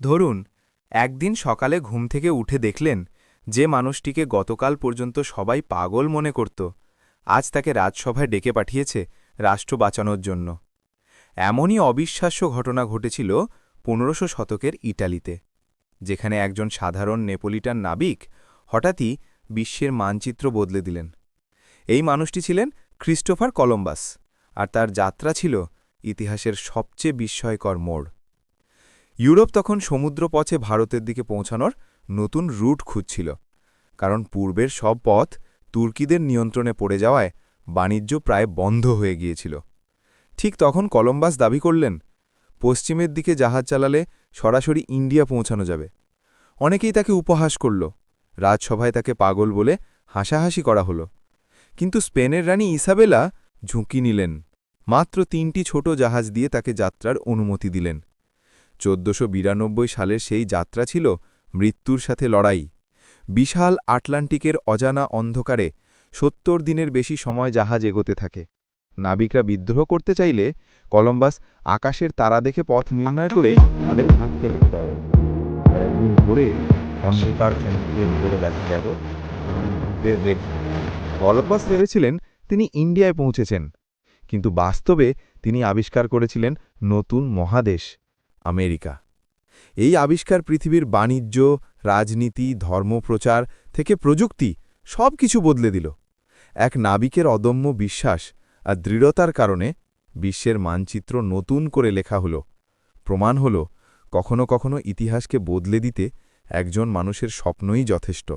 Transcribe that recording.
ধরুন, একদিন সকালে ঘুম থেকে উঠে দেখলেন যে মানুষটিকে গতকাল পর্যন্ত সবাই পাগল মনে করত, আজ তাকে রাজসভায় ডেকে পাঠিয়েছে রাষ্ট্র বাঁচানোর জন্য। এমনই অবিশ্বাস্য ঘটনা ঘটেছিল ১৫০০ শতকের ইটালিতে, যেখানে একজন সাধারণ নেপোলিটান নাবিক হঠাৎই বিশ্বের মানচিত্র বদলে দিলেন। এই মানুষটি ছিলেন ক্রিস্টোফার কলম্বাস, আর তার যাত্রা ছিল ইতিহাসের সবচেয়ে বিস্ময়কর মোড়। ইউরোপ তখন সমুদ্রপথে ভারতের দিকে পৌঁছানোর নতুন রুট খুঁজছিল, কারণ পূর্বের সব পথ তুর্কিদের নিয়ন্ত্রণে পড়ে যাওয়ায় বাণিজ্য প্রায় বন্ধ হয়ে গিয়েছিল। ঠিক তখন কলম্বাস দাবি করলেন, পশ্চিমের দিকে জাহাজ চালালে সরাসরি ইন্ডিয়া পৌঁছানো যাবে। অনেকেই তাকে উপহাস করল, রাজসভায় তাকে পাগল বলে হাসাহাসি করা হলো। কিন্তু স্পেনের রানী ইসাবেলা ঝুঁকি নিলেন, মাত্র ৩টি ছোট জাহাজ দিয়ে তাকে যাত্রার অনুমতি দিলেন। ১৪৯২ সালের সেই যাত্রা ছিল মৃত্যুর সাথে লড়াই। বিশাল আটলান্টিকের অজানা অন্ধকারে ৭০ দিনের বেশি সময় জাহাজ এগোতে থাকে। নাবিকরা বিদ্রোহ করতে চাইলে কলম্বাস আকাশের তারা দেখে পথ নির্ণয় করে তাদের ভাগতে লিখতে হবে। একদিন ভোরে অন্ধকার ভেতরে দেখা গেল কলম্বাস ভেবেছিলেন তিনি ইন্ডিয়ায় পৌঁছেছেন, কিন্তু বাস্তবে তিনি আবিষ্কার করেছিলেন নতুন মহাদেশ, আমেরিকা। এই আবিষ্কার পৃথিবীর বাণিজ্য, রাজনীতি, ধর্মপ্রচার থেকে প্রযুক্তি সবকিছু বদলে দিল। এক নাবিকের অদম্য বিশ্বাস আর দৃঢ়তার কারণে বিশ্বের মানচিত্র নতুন করে লেখা হলো। প্রমাণ হল, কখনো কখনো ইতিহাসকে বদলে দিতে একজন মানুষের স্বপ্নই যথেষ্ট।